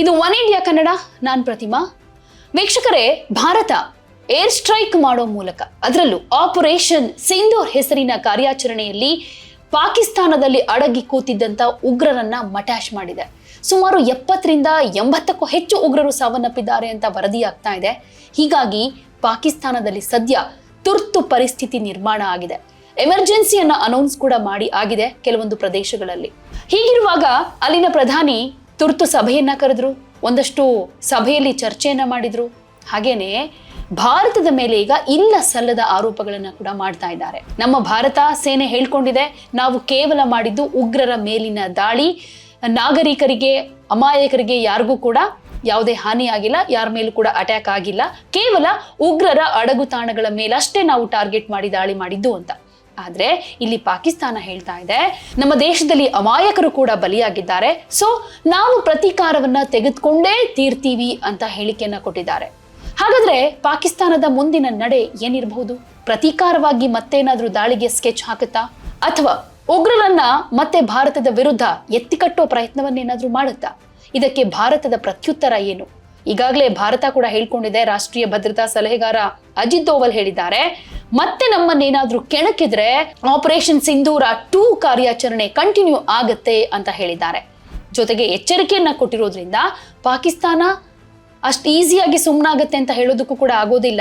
ಇದು one India Kannada. ನಾನು ಪ್ರತಿಮಾ. ವೀಕ್ಷಕರೇ, ಭಾರತ ಏರ್ ಸ್ಟ್ರೈಕ್ ಮಾಡೋ ಮೂಲಕ, ಅದರಲ್ಲೂ ಆಪರೇಷನ್ ಸಿಂಧೂರ್ ಹೆಸರಿನ ಕಾರ್ಯಾಚರಣೆಯಲ್ಲಿ ಪಾಕಿಸ್ತಾನದಲ್ಲಿ ಅಡಗಿ ಕೂತಿದ್ದಂತ ಉಗ್ರರನ್ನ ಮಟ್ಯಾಶ್ ಮಾಡಿದೆ. ಸುಮಾರು 70ರಿಂದ 80ಕ್ಕೂ ಹೆಚ್ಚು ಉಗ್ರರು ಸಾವನ್ನಪ್ಪಿದ್ದಾರೆ ಅಂತ ವರದಿಯಾಗ್ತಾ ಇದೆ. ಹೀಗಾಗಿ ಪಾಕಿಸ್ತಾನದಲ್ಲಿ ಸದ್ಯ ತುರ್ತು ಪರಿಸ್ಥಿತಿ ನಿರ್ಮಾಣ ಆಗಿದೆ. ಎಮರ್ಜೆನ್ಸಿಯನ್ನ ಅನೌನ್ಸ್ ಕೂಡ ಮಾಡಿ ಆಗಿದೆ ಕೆಲವೊಂದು ಪ್ರದೇಶಗಳಲ್ಲಿ. ಹೀಗಿರುವಾಗ ಅಲ್ಲಿನ ಪ್ರಧಾನಿ ತುರ್ತು ಸಭೆಯನ್ನ ಕರೆದ್ರು, ಒಂದಷ್ಟು ಸಭೆಯಲ್ಲಿ ಚರ್ಚೆಯನ್ನ ಮಾಡಿದ್ರು. ಹಾಗೇನೆ ಭಾರತದ ಮೇಲೆ ಈಗ ಇಲ್ಲ ಸಲ್ಲದ ಆರೋಪಗಳನ್ನ ಕೂಡ ಮಾಡ್ತಾ ಇದ್ದಾರೆ. ನಮ್ಮ ಭಾರತ ಸೇನೆ ಹೇಳ್ಕೊಂಡಿದೆ, ನಾವು ಕೇವಲ ಮಾಡಿದ್ದು ಉಗ್ರರ ಮೇಲಿನ ದಾಳಿ, ನಾಗರಿಕರಿಗೆ, ಅಮಾಯಕರಿಗೆ ಯಾರಿಗೂ ಕೂಡ ಯಾವುದೇ ಹಾನಿ ಆಗಿಲ್ಲ, ಯಾರ ಮೇಲೂ ಕೂಡ ಅಟ್ಯಾಕ್ ಆಗಿಲ್ಲ, ಕೇವಲ ಉಗ್ರರ ಅಡಗುತಾಣಗಳ ಮೇಲಷ್ಟೇ ನಾವು ಟಾರ್ಗೆಟ್ ಮಾಡಿ ದಾಳಿ ಮಾಡಿದ್ದು ಅಂತ. ಆದ್ರೆ ಇಲ್ಲಿ ಪಾಕಿಸ್ತಾನ ಹೇಳ್ತಾ ಇದೆ, ನಮ್ಮ ದೇಶದಲ್ಲಿ ಅಮಾಯಕರು ಕೂಡ ಬಲಿಯಾಗಿದ್ದಾರೆ, ಸೊ ನಾವು ಪ್ರತೀಕಾರವನ್ನ ತೆಗೆದುಕೊಂಡೇ ತೀರ್ತೀವಿ ಅಂತ ಹೇಳಿಕೆಯನ್ನ ಕೊಟ್ಟಿದ್ದಾರೆ. ಹಾಗಾದ್ರೆ ಪಾಕಿಸ್ತಾನದ ಮುಂದಿನ ನಡೆ ಏನಿರಬಹುದು? ಪ್ರತೀಕಾರವಾಗಿ ಮತ್ತೇನಾದ್ರೂ ದಾಳಿಗೆ ಸ್ಕೆಚ್ ಹಾಕುತ್ತಾ, ಅಥವಾ ಉಗ್ರರನ್ನ ಮತ್ತೆ ಭಾರತದ ವಿರುದ್ಧ ಎತ್ತಿಕಟ್ಟೋ ಪ್ರಯತ್ನವನ್ನೇನಾದ್ರೂ ಮಾಡುತ್ತಾ? ಇದಕ್ಕೆ ಭಾರತದ ಪ್ರತ್ಯುತ್ತರ ಏನು? ಈಗಾಗಲೇ ಭಾರತ ಕೂಡ ಹೇಳ್ಕೊಂಡಿದೆ, ರಾಷ್ಟ್ರೀಯ ಭದ್ರತಾ ಸಲಹೆಗಾರ ಅಜಿತ್ ದೋವಲ್ ಹೇಳಿದ್ದಾರೆ, ಮತ್ತೆ ನಮ್ಮನ್ನೇನಾದ್ರೂ ಕೆಣಕಿದ್ರೆ ಆಪರೇಷನ್ ಸಿಂಧೂರ 2 ಕಾರ್ಯಾಚರಣೆ ಕಂಟಿನ್ಯೂ ಆಗತ್ತೆ ಅಂತ ಹೇಳಿದ್ದಾರೆ. ಜೊತೆಗೆ ಎಚ್ಚರಿಕೆಯನ್ನ ಕೊಟ್ಟಿರೋದ್ರಿಂದ ಪಾಕಿಸ್ತಾನ ಅಷ್ಟು ಈಸಿಯಾಗಿ ಸುಮ್ಮನಾಗತ್ತೆ ಅಂತ ಹೇಳೋದಕ್ಕೂ ಕೂಡ ಆಗೋದಿಲ್ಲ.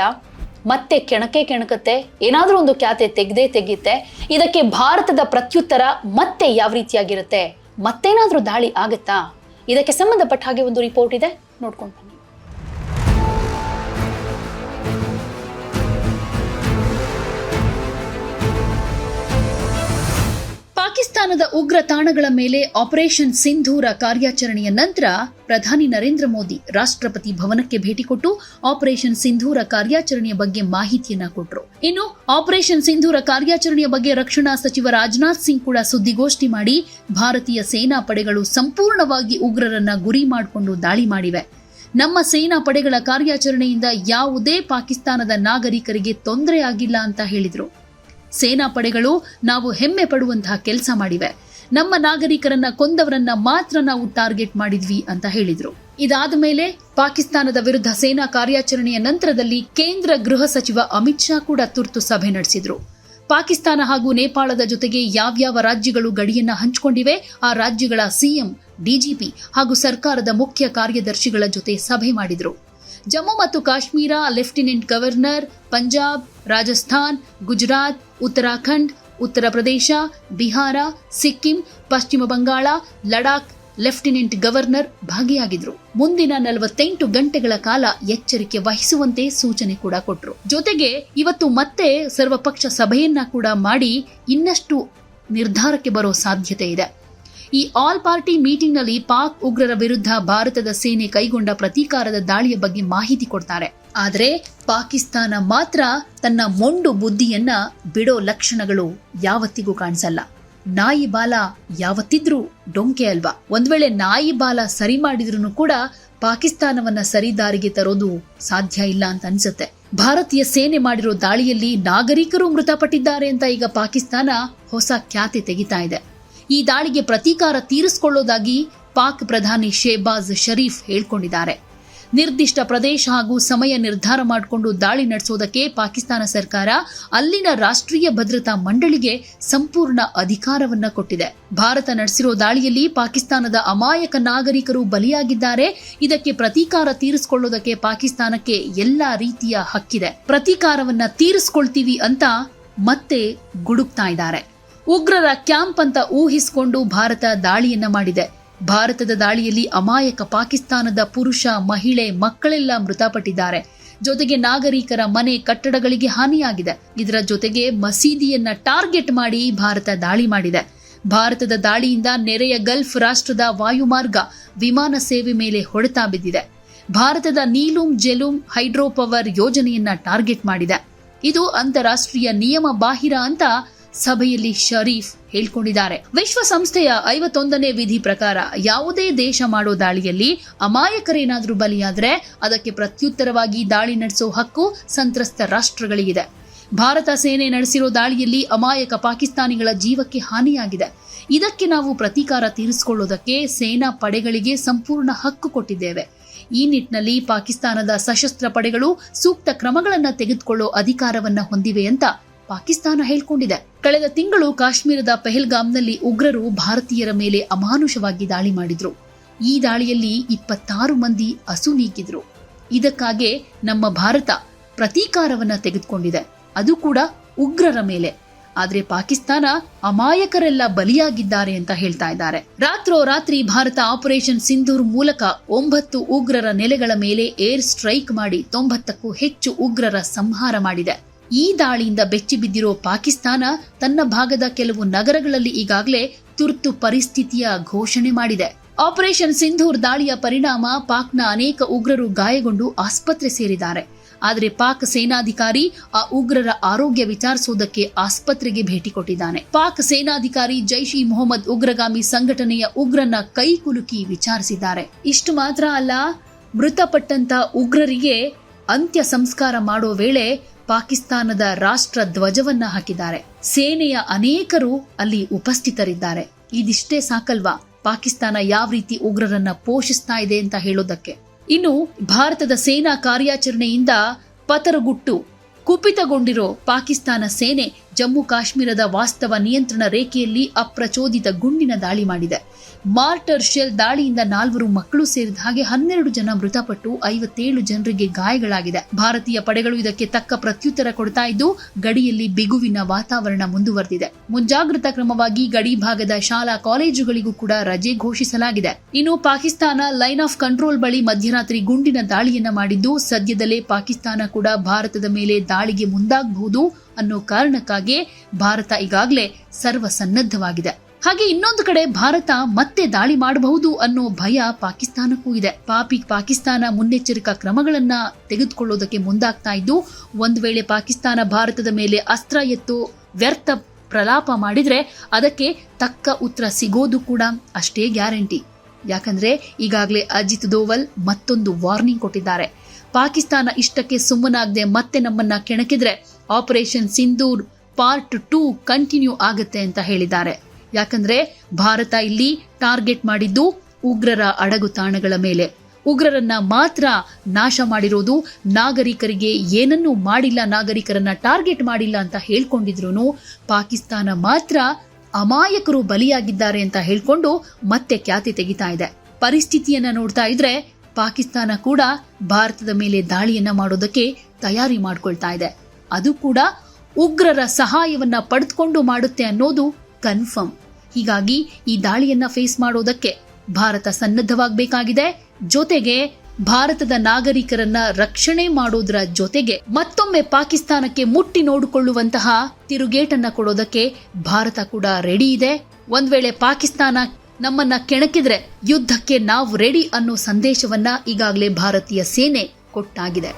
ಮತ್ತೆ ಕೆಣಕತ್ತೆ, ಏನಾದ್ರೂ ಒಂದು ಕ್ಯಾತೆ ತೆಗೆಯುತ್ತೆ. ಇದಕ್ಕೆ ಭಾರತದ ಪ್ರತ್ಯುತ್ತರ ಮತ್ತೆ ಯಾವ ರೀತಿಯಾಗಿರುತ್ತೆ? ಮತ್ತೇನಾದ್ರೂ ದಾಳಿ ಆಗತ್ತಾ? ಇದಕ್ಕೆ ಸಂಬಂಧಪಟ್ಟ ಹಾಗೆ ಒಂದು ರಿಪೋರ್ಟ್ ಇದೆ, ನೋಡ್ಕೊಂಡು ಬನ್ನಿ. ಪಾಕಿಸ್ತಾನದ ಉಗ್ರ ತಾಣಗಳ ಮೇಲೆ ಆಪರೇಷನ್ ಸಿಂಧೂರ ಕಾರ್ಯಾಚರಣೆಯ ನಂತರ ಪ್ರಧಾನಿ ನರೇಂದ್ರ ಮೋದಿ ರಾಷ್ಟ್ರಪತಿ ಭವನಕ್ಕೆ ಭೇಟಿ ಕೊಟ್ಟು ಆಪರೇಷನ್ ಸಿಂಧೂರ ಕಾರ್ಯಾಚರಣೆಯ ಬಗ್ಗೆ ಮಾಹಿತಿಯನ್ನ ಕೊಟ್ಟರು. ಇನ್ನು ಆಪರೇಷನ್ ಸಿಂಧೂರ ಕಾರ್ಯಾಚರಣೆಯ ಬಗ್ಗೆ ರಕ್ಷಣಾ ಸಚಿವ ರಾಜನಾಥ್ ಸಿಂಗ್ ಕೂಡ ಸುದ್ದಿಗೋಷ್ಠಿ ಮಾಡಿ, ಭಾರತೀಯ ಸೇನಾ ಪಡೆಗಳು ಸಂಪೂರ್ಣವಾಗಿ ಉಗ್ರರನ್ನ ಗುರಿ ಮಾಡಿಕೊಂಡು ದಾಳಿ ಮಾಡಿವೆ. ನಮ್ಮ ಸೇನಾ ಪಡೆಗಳ ಕಾರ್ಯಾಚರಣೆಯಿಂದ ಯಾವುದೇ ಪಾಕಿಸ್ತಾನದ ನಾಗರಿಕರಿಗೆ ತೊಂದರೆ ಆಗಿಲ್ಲ ಅಂತ ಹೇಳಿದ್ರು. ಸೇನಾ ಪಡೆಗಳು ನಾವು ಹೆಮ್ಮೆ ಪಡುವಂತಹ ಕೆಲಸ ಮಾಡಿವೆ. ನಮ್ಮ ನಾಗರಿಕರನ್ನ ಕೊಂದವರನ್ನ ಮಾತ್ರ ನಾವು ಟಾರ್ಗೆಟ್ ಮಾಡಿದ್ವಿ ಅಂತ ಹೇಳಿದ್ರು. ಇದಾದ ಮೇಲೆ ಪಾಕಿಸ್ತಾನದ ವಿರುದ್ಧ ಸೇನಾ ಕಾರ್ಯಾಚರಣೆಯ ನಂತರದಲ್ಲಿ ಕೇಂದ್ರ ಗೃಹ ಸಚಿವ ಅಮಿತ್ ಶಾ ಕೂಡ ತುರ್ತು ಸಭೆ ನಡೆಸಿದ್ರು. ಪಾಕಿಸ್ತಾನ ಹಾಗೂ ನೇಪಾಳದ ಜೊತೆಗೆ ಯಾವ್ಯಾವ ರಾಜ್ಯಗಳು ಗಡಿಯನ್ನ ಹಂಚಿಕೊಂಡಿವೆ, ಆ ರಾಜ್ಯಗಳ ಸಿಎಂ, ಡಿಜಿಪಿ ಹಾಗೂ ಸರ್ಕಾರದ ಮುಖ್ಯ ಕಾರ್ಯದರ್ಶಿಗಳ ಜೊತೆ ಸಭೆ ಮಾಡಿದ್ರು. ಜಮ್ಮು ಮತ್ತು ಕಾಶ್ಮೀರ, ಲೆಫ್ಟಿನೆಂಟ್ ಗವರ್ನರ್, ಪಂಜಾಬ್, ರಾಜಸ್ಥಾನ್, ಗುಜರಾತ್, ಉತ್ತರಾಖಂಡ್, ಉತ್ತರ ಪ್ರದೇಶ, ಬಿಹಾರ, ಸಿಕ್ಕಿಂ, ಪಶ್ಚಿಮ ಬಂಗಾಳ, ಲಡಾಖ್ ಲೆಫ್ಟಿನೆಂಟ್ ಗವರ್ನರ್ ಭಾಗಿಯಾಗಿದ್ರು. ಮುಂದಿನ 48 ಗಂಟೆಗಳ ಕಾಲ ಎಚ್ಚರಿಕೆ ವಹಿಸುವಂತೆ ಸೂಚನೆ ಕೂಡ ಕೊಟ್ರು. ಜೊತೆಗೆ ಇವತ್ತು ಮತ್ತೆ ಸರ್ವಪಕ್ಷ ಸಭೆಯನ್ನ ಕೂಡ ಮಾಡಿ ಇನ್ನಷ್ಟು ನಿರ್ಧಾರಕ್ಕೆ ಬರೋ ಸಾಧ್ಯತೆ ಇದೆ. ಈ ಆಲ್ ಪಾರ್ಟಿ ಮೀಟಿಂಗ್ ನಲ್ಲಿ ಪಾಕ್ ಉಗ್ರರ ವಿರುದ್ಧ ಭಾರತದ ಸೇನೆ ಕೈಗೊಂಡ ಪ್ರತೀಕಾರದ ದಾಳಿಯ ಬಗ್ಗೆ ಮಾಹಿತಿ ಕೊಡ್ತಾರೆ. ಆದರೆ ಪಾಕಿಸ್ತಾನ ಮಾತ್ರ ತನ್ನ ಮೊಂಡು ಬುದ್ಧಿಯನ್ನ ಬಿಡೋ ಲಕ್ಷಣಗಳು ಯಾವತ್ತಿಗೂ ಕಾಣಿಸಲ್ಲ. ನಾಯಿ ಬಾಲ ಯಾವತ್ತಿದ್ರೂ ಡೊಂಕೆ ಅಲ್ವಾ? ಒಂದ್ ವೇಳೆ ನಾಯಿ ಬಾಲ ಸರಿ ಮಾಡಿದ್ರು ಕೂಡ ಪಾಕಿಸ್ತಾನವನ್ನ ಸರಿದಾರಿಗೆ ತರೋದು ಸಾಧ್ಯ ಇಲ್ಲ ಅಂತ ಅನ್ಸುತ್ತೆ. ಭಾರತೀಯ ಸೇನೆ ಮಾಡಿರೋ ದಾಳಿಯಲ್ಲಿ ನಾಗರಿಕರು ಮೃತಪಟ್ಟಿದ್ದಾರೆ ಅಂತ ಈಗ ಪಾಕಿಸ್ತಾನ ಹೊಸ ಖ್ಯಾತಿ ತೆಗಿತಾ ಇದೆ. ಈ ದಾಳಿಗೆ ಪ್ರತೀಕಾರ ತೀರಿಸಿಕೊಳ್ಳೋದಾಗಿ ಪಾಕ್ ಪ್ರಧಾನಿ ಶೆಹಬಾಜ್ ಶರೀಫ್ ಹೇಳ್ಕೊಂಡಿದ್ದಾರೆ. ನಿರ್ದಿಷ್ಟ ಪ್ರದೇಶ ಹಾಗೂ ಸಮಯ ನಿರ್ಧಾರ ಮಾಡಿಕೊಂಡು ದಾಳಿ ನಡೆಸೋದಕ್ಕೆ ಪಾಕಿಸ್ತಾನ ಸರ್ಕಾರ ಅಲ್ಲಿನ ರಾಷ್ಟ್ರೀಯ ಭದ್ರತಾ ಮಂಡಳಿಗೆ ಸಂಪೂರ್ಣ ಅಧಿಕಾರವನ್ನ ಕೊಟ್ಟಿದೆ. ಭಾರತ ನಡೆಸಿರೋ ದಾಳಿಯಲ್ಲಿ ಪಾಕಿಸ್ತಾನದ ಅಮಾಯಕ ನಾಗರಿಕರು ಬಲಿಯಾಗಿದ್ದಾರೆ. ಇದಕ್ಕೆ ಪ್ರತೀಕಾರ ತೀರಿಸಿಕೊಳ್ಳೋದಕ್ಕೆ ಪಾಕಿಸ್ತಾನಕ್ಕೆ ಎಲ್ಲಾ ರೀತಿಯ ಹಕ್ಕಿದೆ. ಪ್ರತೀಕಾರವನ್ನ ತೀರಿಸಿಕೊಳ್ತೀವಿ ಅಂತ ಮತ್ತೆ ಗುಡುಕ್ತಾ ಇದ್ದಾರೆ. ಉಗ್ರರ ಕ್ಯಾಂಪ್ ಅಂತ ಊಹಿಸಿಕೊಂಡು ಭಾರತ ದಾಳಿಯನ್ನ ಮಾಡಿದೆ. ಭಾರತದ ದಾಳಿಯಲ್ಲಿ ಅಮಾಯಕ ಪಾಕಿಸ್ತಾನದ ಪುರುಷ, ಮಹಿಳೆ, ಮಕ್ಕಳೆಲ್ಲ ಮೃತಪಟ್ಟಿದ್ದಾರೆ. ಜೊತೆಗೆ ನಾಗರಿಕರ ಮನೆ, ಕಟ್ಟಡಗಳಿಗೆ ಹಾನಿಯಾಗಿದೆ. ಇದರ ಜೊತೆಗೆ ಮಸೀದಿಯನ್ನ ಟಾರ್ಗೆಟ್ ಮಾಡಿ ಭಾರತ ದಾಳಿ ಮಾಡಿದೆ. ಭಾರತದ ದಾಳಿಯಿಂದ ನೆರೆಯ ಗಲ್ಫ್ ರಾಷ್ಟ್ರದ ವಾಯುಮಾರ್ಗ, ವಿಮಾನ ಸೇವೆ ಮೇಲೆ ಹೊಡೆತ ಬಿದ್ದಿದೆ. ಭಾರತದ ನೀಲುಂ ಜೆಲುಂ ಹೈಡ್ರೋ ಪವರ್ ಯೋಜನೆಯನ್ನ ಟಾರ್ಗೆಟ್ ಮಾಡಿದೆ. ಇದು ಅಂತಾರಾಷ್ಟ್ರೀಯ ನಿಯಮ ಬಾಹಿರ ಅಂತ ಸಭೆಯಲ್ಲಿ ಶರೀಫ್ ಹೇಳ್ಕೊಂಡಿದ್ದಾರೆ. ವಿಶ್ವಸಂಸ್ಥೆಯ 51ನೇ ವಿಧಿ ಪ್ರಕಾರ ಯಾವುದೇ ದೇಶ ಮಾಡೋ ದಾಳಿಯಲ್ಲಿ ಅಮಾಯಕರೇನಾದ್ರೂ ಬಲಿಯಾದ್ರೆ ಅದಕ್ಕೆ ಪ್ರತ್ಯುತ್ತರವಾಗಿ ದಾಳಿ ನಡೆಸೋ ಹಕ್ಕು ಸಂತ್ರಸ್ತ ರಾಷ್ಟ್ರಗಳಿಗಿದೆ. ಭಾರತ ಸೇನೆ ನಡೆಸಿರೋ ದಾಳಿಯಲ್ಲಿ ಅಮಾಯಕ ಪಾಕಿಸ್ತಾನಿಗಳ ಜೀವಕ್ಕೆ ಹಾನಿಯಾಗಿದೆ. ಇದಕ್ಕೆ ನಾವು ಪ್ರತೀಕಾರ ತೀರಿಸಿಕೊಳ್ಳುವುದಕ್ಕೆ ಸೇನಾ ಪಡೆಗಳಿಗೆ ಸಂಪೂರ್ಣ ಹಕ್ಕು ಕೊಟ್ಟಿದ್ದೇವೆ. ಈ ನಿಟ್ಟಿನಲ್ಲಿ ಪಾಕಿಸ್ತಾನದ ಸಶಸ್ತ್ರ ಪಡೆಗಳು ಸೂಕ್ತ ಕ್ರಮಗಳನ್ನು ತೆಗೆದುಕೊಳ್ಳೋ ಅಧಿಕಾರವನ್ನ ಹೊಂದಿವೆ ಅಂತ ಪಾಕಿಸ್ತಾನ ಹೇಳ್ಕೊಂಡಿದೆ. ಕಳೆದ ತಿಂಗಳು ಕಾಶ್ಮೀರದ ಪೆಹಲ್ಗಾಮ್ನಲ್ಲಿ ಉಗ್ರರು ಭಾರತೀಯರ ಮೇಲೆ ಅಮಾನುಷವಾಗಿ ದಾಳಿ ಮಾಡಿದ್ರು. ಈ ದಾಳಿಯಲ್ಲಿ 26 ಮಂದಿ ಅಸುನೀಗಿದ್ರು. ಇದಕ್ಕಾಗಿ ನಮ್ಮ ಭಾರತ ಪ್ರತೀಕಾರವನ್ನ ತೆಗೆದುಕೊಂಡಿದೆ, ಅದು ಕೂಡ ಉಗ್ರರ ಮೇಲೆ. ಆದ್ರೆ ಪಾಕಿಸ್ತಾನ ಅಮಾಯಕರೆಲ್ಲ ಬಲಿಯಾಗಿದ್ದಾರೆ ಅಂತ ಹೇಳ್ತಾ ಇದ್ದಾರೆ. ರಾತ್ರೋರಾತ್ರಿ ಭಾರತ ಆಪರೇಷನ್ ಸಿಂಧೂರ್ ಮೂಲಕ 9 ಉಗ್ರರ ನೆಲೆಗಳ ಮೇಲೆ ಏರ್ ಸ್ಟ್ರೈಕ್ ಮಾಡಿ 90ಕ್ಕೂ ಹೆಚ್ಚು ಉಗ್ರರ ಸಂಹಾರ ಮಾಡಿದೆ. ಈ ದಾಳಿಯಿಂದ ಬೆಚ್ಚಿ ಬಿದ್ದಿರೋ ಪಾಕಿಸ್ತಾನ ತನ್ನ ಭಾಗದ ಕೆಲವು ನಗರಗಳಲ್ಲಿ ಈಗಾಗಲೇ ತುರ್ತು ಪರಿಸ್ಥಿತಿಯ ಘೋಷಣೆ ಮಾಡಿದೆ. ಆಪರೇಷನ್ ಸಿಂಧೂರ್ ದಾಳಿಯ ಪರಿಣಾಮ ಪಾಕ್ನ ಅನೇಕ ಉಗ್ರರು ಗಾಯಗೊಂಡು ಆಸ್ಪತ್ರೆ ಸೇರಿದ್ದಾರೆ. ಆದರೆ ಪಾಕ್ ಸೇನಾಧಿಕಾರಿ ಆ ಉಗ್ರರ ಆರೋಗ್ಯ ವಿಚಾರಿಸುವುದಕ್ಕೆ ಆಸ್ಪತ್ರೆಗೆ ಭೇಟಿ ಕೊಟ್ಟಿದ್ದಾನೆ. ಪಾಕ್ ಸೇನಾಧಿಕಾರಿ ಜೈಷ್ ಇ ಮೊಹಮ್ಮದ್ ಉಗ್ರಗಾಮಿ ಸಂಘಟನೆಯ ಉಗ್ರನ ಕೈ ಕುಲುಕಿ ವಿಚಾರಿಸಿದ್ದಾರೆ. ಇಷ್ಟು ಮಾತ್ರ ಅಲ್ಲ, ಮೃತಪಟ್ಟಂತ ಉಗ್ರರಿಗೆ ಅಂತ್ಯ ಸಂಸ್ಕಾರ ಮಾಡೋ ವೇಳೆ ಪಾಕಿಸ್ತಾನದ ರಾಷ್ಟ್ರ ಧ್ವಜವನ್ನ ಹಾಕಿದ್ದಾರೆ. ಸೇನೆಯ ಅನೇಕರು ಅಲ್ಲಿ ಉಪಸ್ಥಿತರಿದ್ದಾರೆ. ಇದಿಷ್ಟೇ ಸಾಕಲ್ವಾ ಪಾಕಿಸ್ತಾನ ಯಾವ ರೀತಿ ಉಗ್ರರನ್ನ ಪೋಷಿಸ್ತಾ ಇದೆ ಅಂತ ಹೇಳೋದಕ್ಕೆ. ಇನ್ನು ಭಾರತದ ಸೇನಾ ಕಾರ್ಯಾಚರಣೆಯಿಂದ ಪತರಗುಟ್ಟು ಕುಪಿತಗೊಂಡಿರೋ ಪಾಕಿಸ್ತಾನ ಸೇನೆ ಜಮ್ಮು ಕಾಶ್ಮೀರದ ವಾಸ್ತವ ನಿಯಂತ್ರಣ ರೇಖೆಯಲ್ಲಿ ಅಪ್ರಚೋದಿತ ಗುಂಡಿನ ದಾಳಿ ಮಾಡಿದೆ. ಮಾರ್ಟರ್ ಶೆಲ್ ದಾಳಿಯಿಂದ 4 ಮಕ್ಕಳು ಸೇರಿದ ಹಾಗೆ 12 ಜನ ಮೃತಪಟ್ಟು 57 ಜನರಿಗೆ ಗಾಯಗಳಾಗಿದೆ. ಭಾರತೀಯ ಪಡೆಗಳು ಇದಕ್ಕೆ ತಕ್ಕ ಪ್ರತ್ಯುತ್ತರ ಕೊಡ್ತಾ ಇದ್ದು ಗಡಿಯಲ್ಲಿ ಬಿಗುವಿನ ವಾತಾವರಣ ಮುಂದುವರೆದಿದೆ. ಮುಂಜಾಗ್ರತಾ ಕ್ರಮವಾಗಿ ಗಡಿ ಭಾಗದ ಶಾಲಾ ಕಾಲೇಜುಗಳಿಗೂ ಕೂಡ ರಜೆ ಘೋಷಿಸಲಾಗಿದೆ. ಇನ್ನು ಪಾಕಿಸ್ತಾನ ಲೈನ್ ಆಫ್ ಕಂಟ್ರೋಲ್ ಬಳಿ ಮಧ್ಯರಾತ್ರಿ ಗುಂಡಿನ ದಾಳಿಯನ್ನ ಮಾಡಿದ್ದು ಸದ್ಯದಲ್ಲೇ ಪಾಕಿಸ್ತಾನ ಕೂಡ ಭಾರತದ ಮೇಲೆ ದಾಳಿಗೆ ಮುಂದಾಗಬಹುದು ಅನ್ನೋ ಕಾರಣಕ್ಕಾಗಿ ಭಾರತ ಈಗಾಗಲೇ ಸರ್ವಸನ್ನದ್ಧವಾಗಿದೆ. ಹಾಗೆ ಇನ್ನೊಂದು ಕಡೆ ಭಾರತ ಮತ್ತೆ ದಾಳಿ ಮಾಡಬಹುದು ಅನ್ನೋ ಭಯ ಪಾಕಿಸ್ತಾನಕ್ಕೂ ಇದೆ. ಪಾಕಿಸ್ತಾನ ಮುನ್ನೆಚ್ಚರಿಕಾ ಕ್ರಮಗಳನ್ನ ತೆಗೆದುಕೊಳ್ಳೋದಕ್ಕೆ ಮುಂದಾಗ್ತಾ ಇದ್ದು ಒಂದು ವೇಳೆ ಪಾಕಿಸ್ತಾನ ಭಾರತದ ಮೇಲೆ ಅಸ್ತ್ರ ಎತ್ತು ವ್ಯರ್ಥ ಪ್ರಲಾಪ ಮಾಡಿದ್ರೆ ಅದಕ್ಕೆ ತಕ್ಕ ಉತ್ತರ ಸಿಗೋದು ಕೂಡ ಅಷ್ಟೇ ಗ್ಯಾರಂಟಿ. ಯಾಕಂದ್ರೆ ಈಗಾಗಲೇ ಅಜಿತ್ ದೋವಲ್ ಮತ್ತೊಂದು ವಾರ್ನಿಂಗ್ ಕೊಟ್ಟಿದ್ದಾರೆ. ಪಾಕಿಸ್ತಾನ ಇಷ್ಟಕ್ಕೆ ಸುಮ್ಮನಾಗದೆ ಮತ್ತೆ ನಮ್ಮನ್ನ ಕೆಣಕಿದ್ರೆ ಆಪರೇಷನ್ ಸಿಂಧೂರ್ ಪಾರ್ಟ್ 2 ಕಂಟಿನ್ಯೂ ಆಗುತ್ತೆ ಅಂತ ಹೇಳಿದ್ದಾರೆ. ಯಾಕಂದ್ರೆ ಭಾರತ ಇಲ್ಲಿ ಟಾರ್ಗೆಟ್ ಮಾಡಿದ್ದು ಉಗ್ರರ ಅಡಗುತಾಣಗಳ ಮೇಲೆ. ಉಗ್ರರನ್ನ ಮಾತ್ರ ನಾಶ ಮಾಡಿರೋದು, ನಾಗರಿಕರಿಗೆ ಏನನ್ನೂ ಮಾಡಿಲ್ಲ, ನಾಗರಿಕರನ್ನ ಟಾರ್ಗೆಟ್ ಮಾಡಿಲ್ಲ ಅಂತ ಹೇಳ್ಕೊಂಡಿದ್ರು ಪಾಕಿಸ್ತಾನ ಮಾತ್ರ ಅಮಾಯಕರು ಬಲಿಯಾಗಿದ್ದಾರೆ ಅಂತ ಹೇಳ್ಕೊಂಡು ಮತ್ತೆ ಖ್ಯಾತಿ ತೆಗಿತಾ ಇದೆ. ಪರಿಸ್ಥಿತಿಯನ್ನ ನೋಡ್ತಾ ಇದ್ರೆ ಪಾಕಿಸ್ತಾನ ಕೂಡ ಭಾರತದ ಮೇಲೆ ದಾಳಿಯನ್ನ ಮಾಡೋದಕ್ಕೆ ತಯಾರಿ ಮಾಡ್ಕೊಳ್ತಾ ಇದೆ. ಅದು ಕೂಡ ಉಗ್ರರ ಸಹಾಯವನ್ನ ಪಡೆದುಕೊಂಡು ಮಾಡುತ್ತೆ ಅನ್ನೋದು ಕನ್ಫರ್ಮ್. ಹೀಗಾಗಿ ಈ ದಾಳಿಯನ್ನ ಫೇಸ್ ಮಾಡೋದಕ್ಕೆ ಭಾರತ ಸನ್ನದ್ಧವಾಗಬೇಕಾಗಿದೆ. ಜೊತೆಗೆ ಭಾರತದ ನಾಗರಿಕರನ್ನ ರಕ್ಷಣೆ ಮಾಡೋದ್ರ ಜೊತೆಗೆ ಮತ್ತೊಮ್ಮೆ ಪಾಕಿಸ್ತಾನಕ್ಕೆ ಮುಟ್ಟಿ ನೋಡಿಕೊಳ್ಳುವಂತಹ ತಿರುಗೇಟನ್ನ ಕೊಡೋದಕ್ಕೆ ಭಾರತ ಕೂಡ ರೆಡಿ ಇದೆ. ಒಂದ್ ವೇಳೆ ಪಾಕಿಸ್ತಾನ ನಮ್ಮನ್ನ ಕೆಣಕಿದ್ರೆ ಯುದ್ಧಕ್ಕೆ ನಾವು ರೆಡಿ ಅನ್ನೋ ಸಂದೇಶವನ್ನ ಈಗಾಗಲೇ ಭಾರತೀಯ ಸೇನೆ ಕೊಟ್ಟಾಗಿದೆ.